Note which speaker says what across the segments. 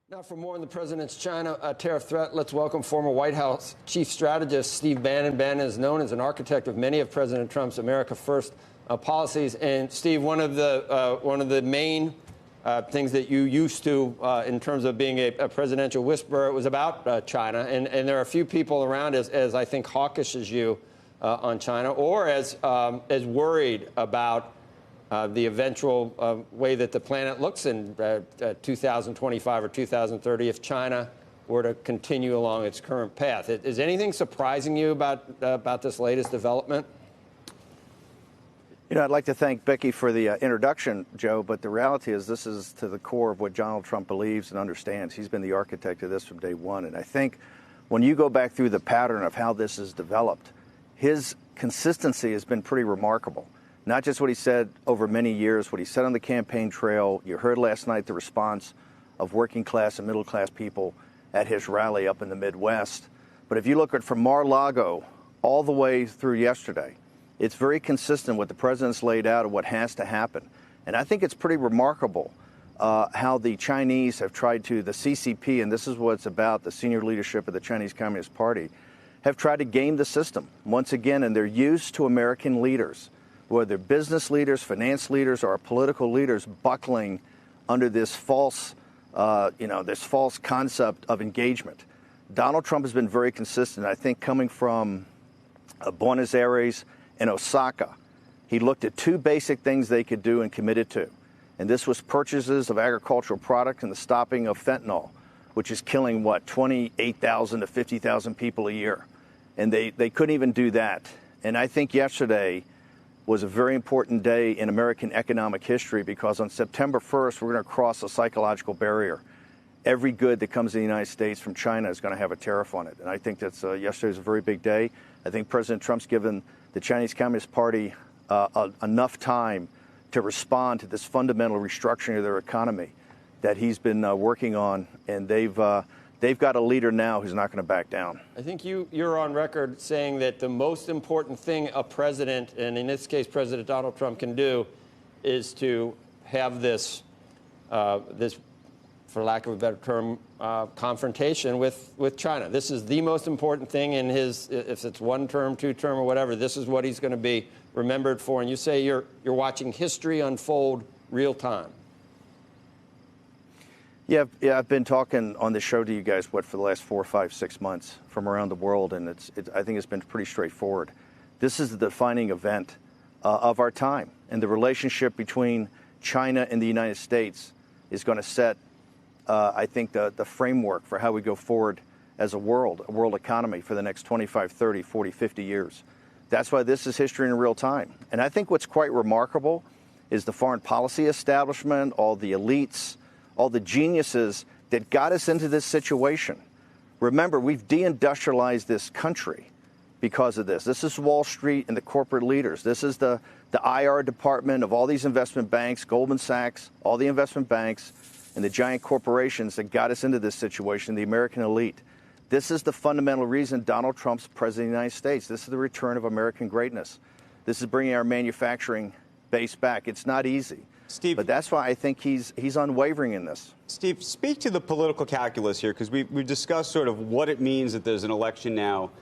Speaker 1: Now, for more on the president's China tariff threat, let's welcome former White House chief strategist Steve Bannon. Bannon is known as an architect of many of President Trump's America First policies. And Steve, one of the main things that you used to in terms of being a presidential whisperer, it was about China. And there are a few people around as I think hawkish as you on China, or as worried about the eventual way that the planet looks in 2025 or 2030 if China were to continue along its current path. Is anything surprising you about this latest development?
Speaker 2: You know, I'd like to thank Becky for the introduction, Joe, but the reality is this is to the core of what Donald Trump believes and understands. He's been the architect of this from day one. And I think when you go back through the pattern of how this is developed, his consistency has been pretty remarkable. Not just what he said over many years, what he said on the campaign trail. You heard last night the response of working class and middle class people at his rally up in the Midwest. But if you look at from Mar-a-Lago all the way through yesterday, it's very consistent what the president's laid out of what has to happen. And I think it's pretty remarkable how the Chinese have tried to, the CCP, and this is what it's about, the senior leadership of the Chinese Communist Party, have tried to game the system once again, and they're used to American leaders, whether business leaders, finance leaders, or political leaders buckling under this false, this false concept of engagement. Donald Trump has been very consistent. I think coming from Buenos Aires and Osaka, he looked at two basic things they could do and committed to. And this was purchases of agricultural products and the stopping of fentanyl, which is killing, 28,000 to 50,000 people a year. And they couldn't even do that. And I think yesterday was a very important day in American economic history because on September 1st, we're going to cross a psychological barrier. Every good that comes to the United States from China is going to have a tariff on it. And I think that's yesterday was a very big day. I think President Trump's given the Chinese Communist Party enough time to respond to this fundamental restructuring of their economy that he's been working on, and they've got a leader now who's not going to back down.
Speaker 1: I think you're on record saying that the most important thing a president, and in this case President Donald Trump, can do is to have this, for lack of a better term, confrontation with China. This is the most important thing in his, if it's one term, two term, or whatever, this is what he's going to be remembered for. And you say you're watching history unfold real time.
Speaker 2: Yeah, I've been talking on this show to you guys, for the last 4, 5, 6 months from around the world, and I think it's been pretty straightforward. This is the defining event of our time, and the relationship between China and the United States is going to set, I think, the framework for how we go forward as a world economy for the next 25, 30, 40, 50 years. That's why this is history in real time. And I think what's quite remarkable is the foreign policy establishment, all the elites, all the geniuses that got us into this situation. Remember, we've deindustrialized this country because of this. This is Wall Street and the corporate leaders. This is the IR department of all these investment banks, Goldman Sachs, all the investment banks, and the giant corporations that got us into this situation, the American elite. This is the fundamental reason Donald Trump's president of the United States. This is the return of American greatness. This is bringing our manufacturing base back. It's not easy.
Speaker 3: Steve,
Speaker 2: but that's why I think he's unwavering in this.
Speaker 3: Steve, speak to the political calculus here, because we've discussed sort of what it means that there's an election now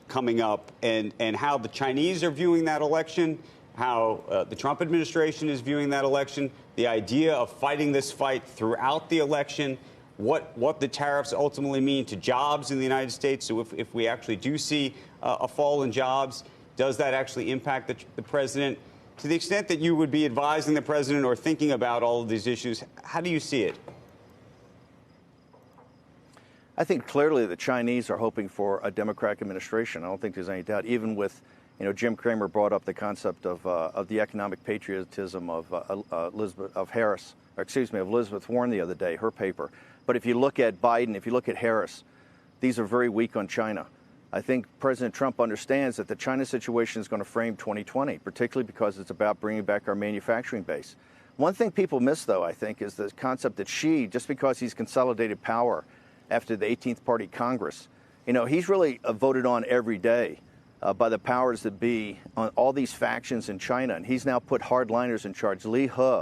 Speaker 3: coming up, and how the Chinese are viewing that election, how the Trump administration is viewing that election, the idea of fighting this fight throughout the election, what the tariffs ultimately mean to jobs in the United States. So if we actually do see a fall in jobs, does that actually impact the president? To the extent that you would be advising the president or thinking about all of these issues, how do you see it?
Speaker 2: I think clearly the Chinese are hoping for a Democratic administration. I don't think there's any doubt. Even with, Jim Cramer brought up the concept of the economic patriotism of Elizabeth Warren the other day, her paper. But if you look at Biden, if you look at Harris, these are very weak on China. I think President Trump understands that the China situation is going to frame 2020, particularly because it's about bringing back our manufacturing base. One thing people miss, though, I think, is the concept that Xi, just because he's consolidated power after the 18th Party Congress, he's really voted on every day by the powers that be on all these factions in China. And he's now put hardliners in charge. Li He,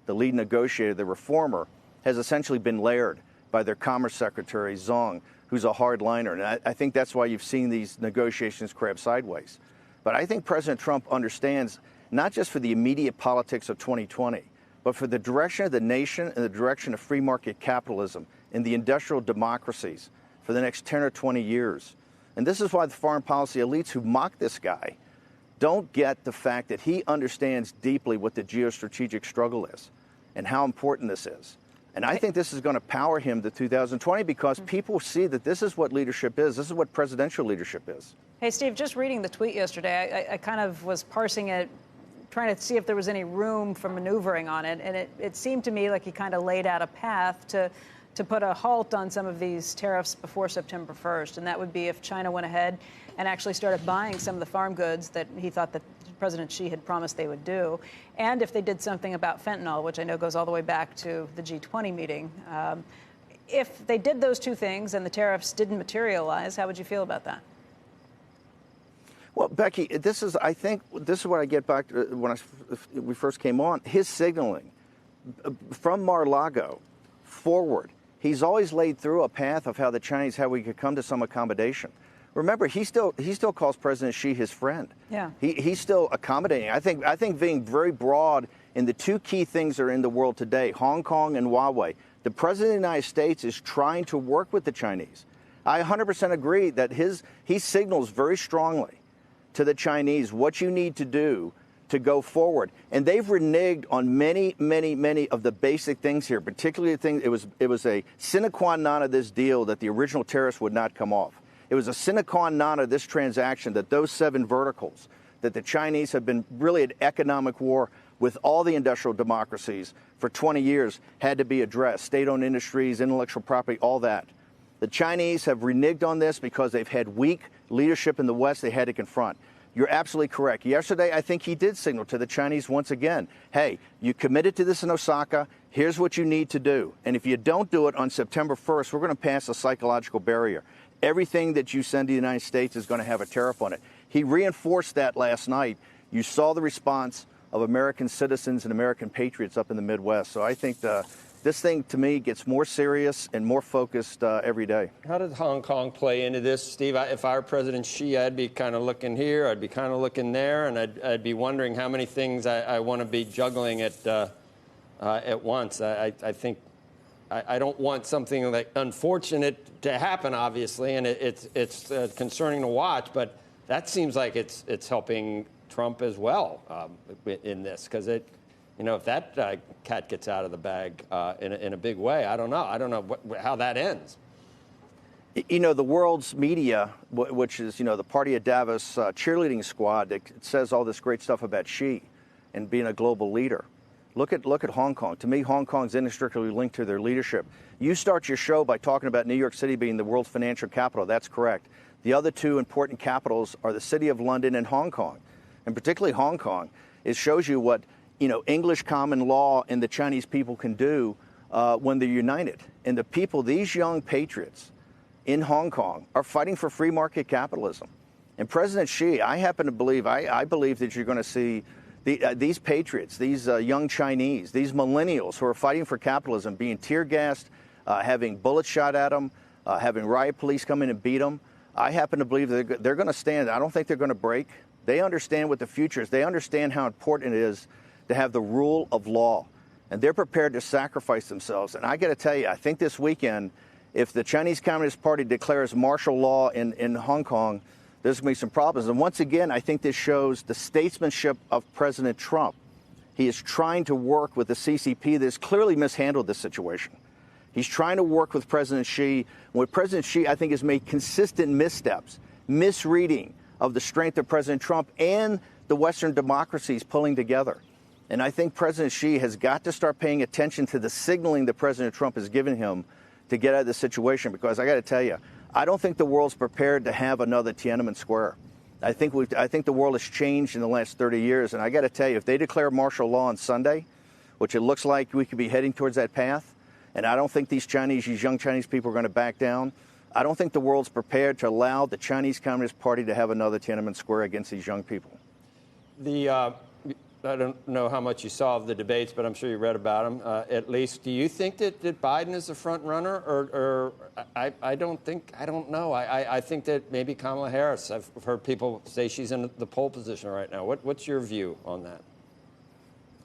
Speaker 2: the lead negotiator, the reformer, has essentially been layered by their Commerce Secretary, Zhang, who's a hardliner. And I think that's why you've seen these negotiations crab sideways. But I think President Trump understands, not just for the immediate politics of 2020, but for the direction of the nation and the direction of free market capitalism and the industrial democracies for the next 10 or 20 years. And this is why the foreign policy elites who mock this guy don't get the fact that he understands deeply what the geostrategic struggle is and how important this is. And I think this is going to power him to 2020 because people see that this is what leadership is. This is what presidential leadership is.
Speaker 4: Hey, Steve, just reading the tweet yesterday, I kind of was parsing it, trying to see if there was any room for maneuvering on it. And it seemed to me like he kind of laid out a path to put a halt on some of these tariffs before September 1st. And that would be if China went ahead and actually started buying some of the farm goods that he thought that President Xi had promised they would do. And if they did something about fentanyl, which I know goes all the way back to the G20 meeting. If they did those two things and the tariffs didn't materialize, how would you feel about that?
Speaker 2: Well, Becky, I think this is what I get back to when we first came on. His signaling from Mar-a-Lago forward, he's always laid through a path of how we could come to some accommodation. Remember, he still calls President Xi his friend.
Speaker 4: Yeah.
Speaker 2: He's still accommodating. I think being very broad in the two key things that are in the world today, Hong Kong and Huawei, the President of the United States is trying to work with the Chinese. I 100% agree that he signals very strongly to the Chinese what you need to do to go forward. And they've reneged on many, many, many of the basic things here, particularly the thing, it was a sine qua non of this deal that the original tariffs would not come off. It was a sine qua non of this transaction that those 7 verticals, that the Chinese have been really at economic war with all the industrial democracies for 20 years, had to be addressed. State-owned industries, intellectual property, all that. The Chinese have reneged on this because they've had weak leadership in the West they had to confront. You're absolutely correct. Yesterday, I think he did signal to the Chinese once again, hey, you committed to this in Osaka. Here's what you need to do. And if you don't do it on September 1st, we're going to pass a psychological barrier. Everything that you send to the United States is going to have a tariff on it. He reinforced that last night. You saw the response of American citizens and American patriots up in the Midwest. So I think this thing, to me, gets more serious and more focused every day.
Speaker 1: How does Hong Kong play into this, Steve? If I were President Xi, I'd be kind of looking here, I'd be kind of looking there, and I'd be wondering how many things I want to be juggling at once. I think I don't want something like unfortunate to happen, obviously, and it's concerning to watch, but that seems like it's helping Trump as well in this, because if that cat gets out of the bag in a big way, I don't know how that ends.
Speaker 2: The world's media, which is, the Party of Davos cheerleading squad that says all this great stuff about Xi and being a global leader. Look at Hong Kong. To me, Hong Kong's inextricably linked to their leadership. You start your show by talking about New York City being the world's financial capital. That's correct. The other two important capitals are the city of London and Hong Kong. And particularly Hong Kong. It shows you what English common law and the Chinese people can do when they're united. And the people, these young patriots in Hong Kong, are fighting for free market capitalism. And President Xi, I believe that you're going to see these patriots, these young Chinese, these millennials who are fighting for capitalism being tear gassed, having bullets shot at them, having riot police come in and beat them. I happen to believe they're going to stand. I don't think they're going to break. They understand what the future is. They understand how important it is to have the rule of law. And they're prepared to sacrifice themselves. And I got to tell you, I think this weekend, if the Chinese Communist Party declares martial law in Hong Kong, there's going to be some problems. And once again, I think this shows the statesmanship of President Trump. He is trying to work with the CCP that has clearly mishandled this situation. He's trying to work with President Xi. What President Xi, I think, has made consistent missteps, misreading of the strength of President Trump and the Western democracies pulling together. And I think President Xi has got to start paying attention to the signaling that President Trump has given him to get out of this situation, because I got to tell you, I don't think the world's prepared to have another Tiananmen Square. I think the world has changed in the last 30 years, and I got to tell you, if they declare martial law on Sunday, which it looks like we could be heading towards that path, and I don't think these young Chinese people are going to back down, I don't think the world's prepared to allow the Chinese Communist Party to have another Tiananmen Square against these young people.
Speaker 1: I don't know how much you saw of the debates, but I'm sure you read about them at least. Do you think that Biden is the front runner, or I don't know. I think that maybe Kamala Harris. I've heard people say she's in the pole position right now. What's your view on that?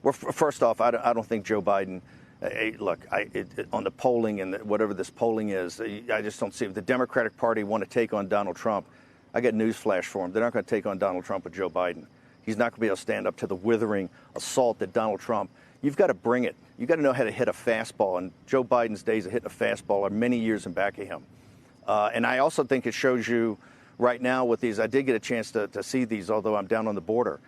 Speaker 2: Well, first off, I don't think Joe Biden. Look, on the polling and whatever this polling is, I just don't see if the Democratic Party want to take on Donald Trump. I got news flash for them. They're not going to take on Donald Trump with Joe Biden. He's not going to be able to stand up to the withering assault that Donald Trump. You've got to bring it. You've got to know how to hit a fastball. And Joe Biden's days of hitting a fastball are many years in back of him. And I also think it shows you right now with these. I did get a chance to see these, although I'm down on the border.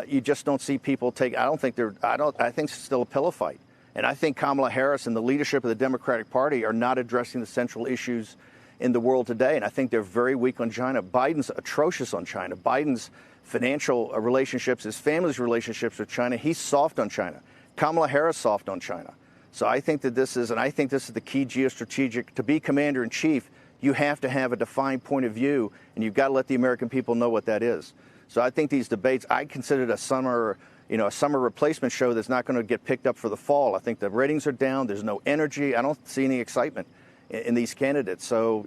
Speaker 2: You just don't see people take. I think it's still a pillow fight. And I think Kamala Harris and the leadership of the Democratic Party are not addressing the central issues in the world today. And I think they're very weak on China. Biden's atrocious on China. Biden's financial relationships, his family's relationships with China, he's soft on China. Kamala Harris soft on China. So I think that this is the key geostrategic. To be commander in chief, you have to have a defined point of view, and you've got to let the American people know what that is. So I think these debates, I consider it a summer replacement show that's not going to get picked up for the fall. I think the ratings are down. There's no energy. I don't see any excitement in these candidates. So,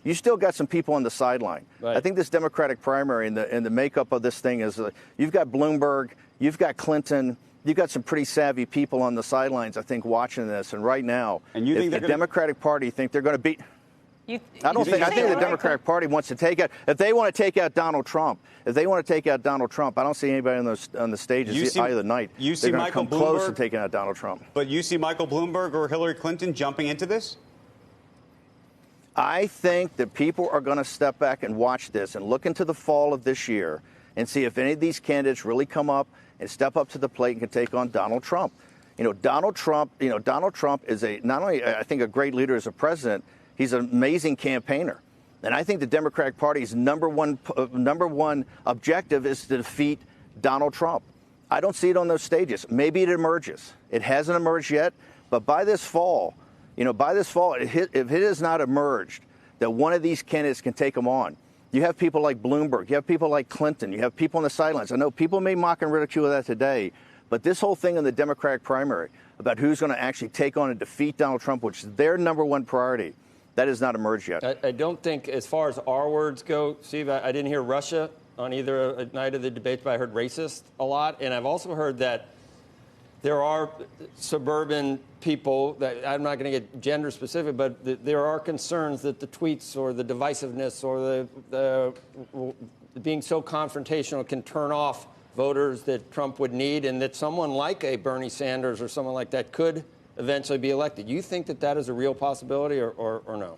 Speaker 2: you still got some people on the sideline. Right. I think this Democratic primary and the makeup of this thing is you've got Bloomberg, you've got Clinton, you've got some pretty savvy people on the sidelines, I think, watching this. And right now,
Speaker 3: and you think
Speaker 2: the Democratic Party think they're going to beat. I think the Democratic Party wants to take out. If they want to take out Donald Trump, I don't see anybody on the stages either night.
Speaker 3: You see Michael
Speaker 2: Bloomberg close to taking out Donald Trump.
Speaker 3: But you see Michael Bloomberg or Hillary Clinton jumping into this?
Speaker 2: I think that people are going to step back and watch this and look into the fall of this year and see if any of these candidates really come up and step up to the plate and can take on Donald Trump. Donald Trump is not only I think a great leader as a president. He's an amazing campaigner. And I think the Democratic Party's number one objective is to defeat Donald Trump. I don't see it on those stages. Maybe it emerges. It hasn't emerged yet. But by this fall, if it has not emerged that one of these candidates can take them on, you have people like Bloomberg, you have people like Clinton, you have people on the sidelines. I know people may mock and ridicule that today, but this whole thing in the Democratic primary about who's going to actually take on and defeat Donald Trump, which is their number one priority, that has not emerged yet.
Speaker 1: I don't think, as far as our words go, Steve, I didn't hear Russia on either night of the debates, but I heard racist a lot. And I've also heard that there are suburban people that I'm not going to get gender specific, but there are concerns that the tweets or the divisiveness or the being so confrontational can turn off voters that Trump would need, and that someone like a Bernie Sanders or someone like that could eventually be elected. You think that is a real possibility or no?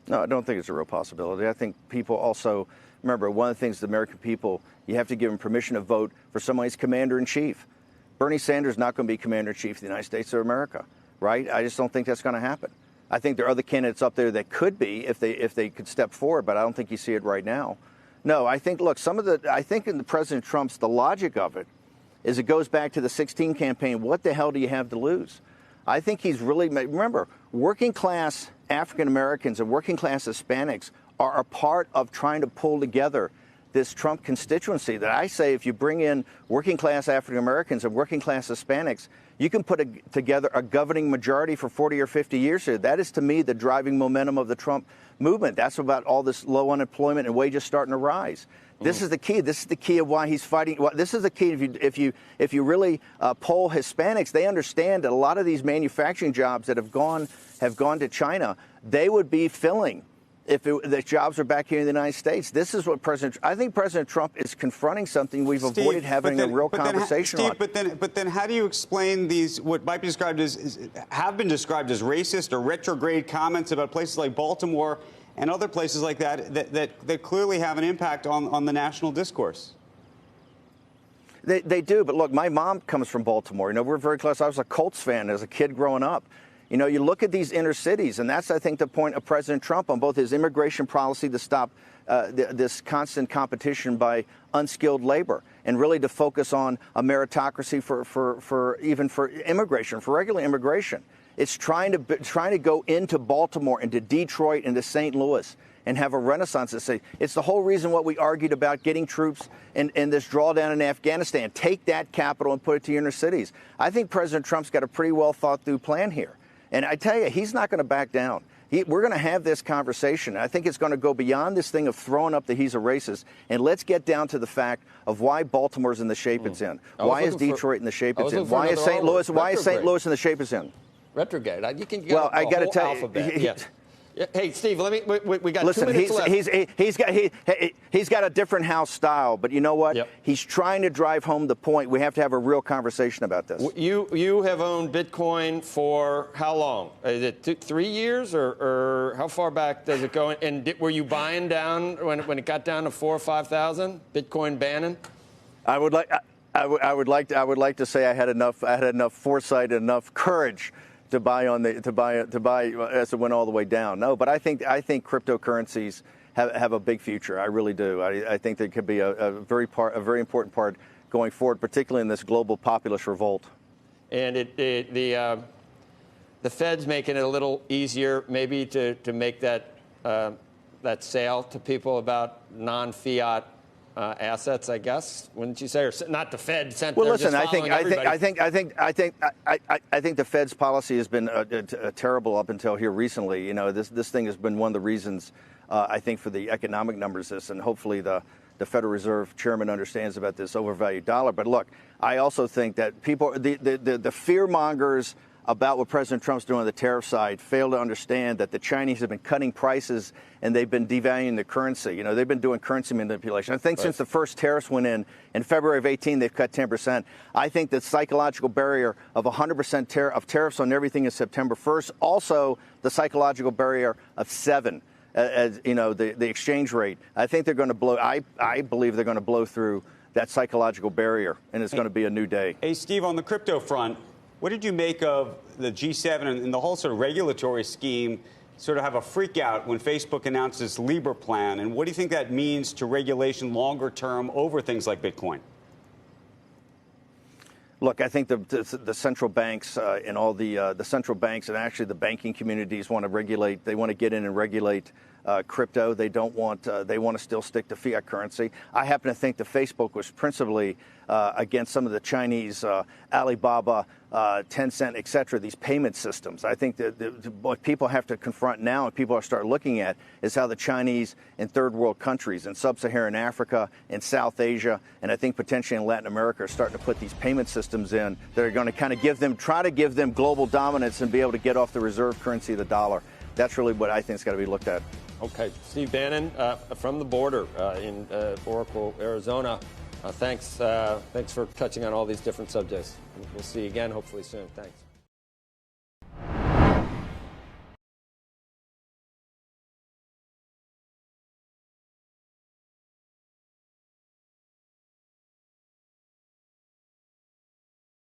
Speaker 2: No, I don't think it's a real possibility. I think people also, remember, one of the things the American people, you have to give them permission to vote for someone who's commander-in-chief. Bernie Sanders is not going to be commander-in-chief of the United States of America, right? I just don't think that's going to happen. I think there are other candidates up there that could be if they could step forward, but I don't think you see it right now. No, I think, look, I think in the President Trump's, the logic of it is it goes back to the 2016 campaign. What the hell do you have to lose? I think he's really, remember, working class African Americans and working class Hispanics are a part of trying to pull together this Trump constituency that I say if you bring in working class African Americans and working class Hispanics, you can put together a governing majority for 40 or 50 years here. That is, to me, the driving momentum of the Trump movement. That's about all this low unemployment and wages starting to rise. This is the key. This is the key of why he's fighting. This is the key. If you really poll Hispanics, they understand that a lot of these manufacturing jobs that have gone to China, they would be filling if the jobs are back here in the United States. This is what I think President Trump is confronting something we've avoided having a real conversation on.
Speaker 3: But then how do you explain these, what might be described have been described as racist or retrograde comments about places like Baltimore and other places like that clearly have an impact on the national discourse?
Speaker 2: They do, but look, my mom comes from Baltimore. We're very close. I was a Colts fan as a kid growing up. You look at these inner cities, and that's, I think, the point of President Trump on both his immigration policy to stop this constant competition by unskilled labor, and really to focus on a meritocracy for immigration, for regular immigration. It's trying to go into Baltimore, into Detroit, into St. Louis, and have a renaissance and say, it's the whole reason what we argued about getting troops in this drawdown in Afghanistan. Take that capital and put it to your inner cities. I think President Trump's got a pretty well thought through plan here. And I tell you, he's not going to back down. We're going to have this conversation. I think it's going to go beyond this thing of throwing up that he's a racist. And let's get down to the fact of why Baltimore's in the shape it's in. Why is Detroit in the shape it's in? Why is St. Louis? Why is St. Louis in the shape it's in?
Speaker 1: Retrograde. You can get
Speaker 2: well, I got to tell
Speaker 1: alphabet.
Speaker 2: you.
Speaker 1: Hey, Steve, we got
Speaker 2: Listen,
Speaker 1: 2 minutes left.
Speaker 2: he's got a different house style, but you know what?
Speaker 1: Yep.
Speaker 2: He's trying to drive home the point. We have to have a real conversation about this.
Speaker 1: You have owned Bitcoin for how long? Is it 3 years, or how far back does it go? And were you buying down when it got down to 4,000 or 5,000? Bitcoin Bannon?
Speaker 2: I would like to say I had enough foresight and enough courage to buy as it went all the way down. No, but I think cryptocurrencies have a big future. I really do. I think there could be a very important part going forward, particularly in this global populist revolt.
Speaker 1: And the Fed's making it a little easier, maybe, to make that sale to people about non-fiat assets, I guess, wouldn't you say? Or not the Fed.
Speaker 2: Well, listen, I think the Fed's policy has been terrible up until here recently. You know, this thing has been one of the reasons I think for the economic numbers. And hopefully the Federal Reserve chairman understands about this overvalued dollar. But look, I also think that people, the fear mongers about what President Trump's doing on the tariff side fail to understand that the Chinese have been cutting prices and they've been devaluing the currency. You know, they've been doing currency manipulation. I think since the first tariffs went in February of 2018, they've cut 10%. I think the psychological barrier of 100% of tariffs on everything is September 1st. Also, the psychological barrier of 7%. As you know, the exchange rate. I think they're going to blow. I believe they're going to blow through that psychological barrier, and it's going to be a new day.
Speaker 3: Hey, Steve, on the crypto front, what did you make of the G7 and the whole sort of regulatory scheme sort of have a freak out when Facebook announced this Libra plan? And what do you think that means to regulation longer term over things like Bitcoin?
Speaker 2: Look, I think the central banks and all the central banks and actually the banking communities want to regulate. They want to get in and regulate crypto. They don't want. They want to still stick to fiat currency. I happen to think that Facebook was principally against some of the Chinese Alibaba, Tencent, et cetera, these payment systems. I think that what people have to confront now and people are starting looking at is how the Chinese in third world countries in sub-Saharan Africa and South Asia and I think potentially in Latin America are starting to put these payment systems in that are going to kind of try to give them global dominance and be able to get off the reserve currency of the dollar. That's really what I think is going to be looked at.
Speaker 1: Okay. Steve Bannon from the border in Oracle, Arizona. Thanks for touching on all these different subjects. We'll see you again hopefully soon. Thanks.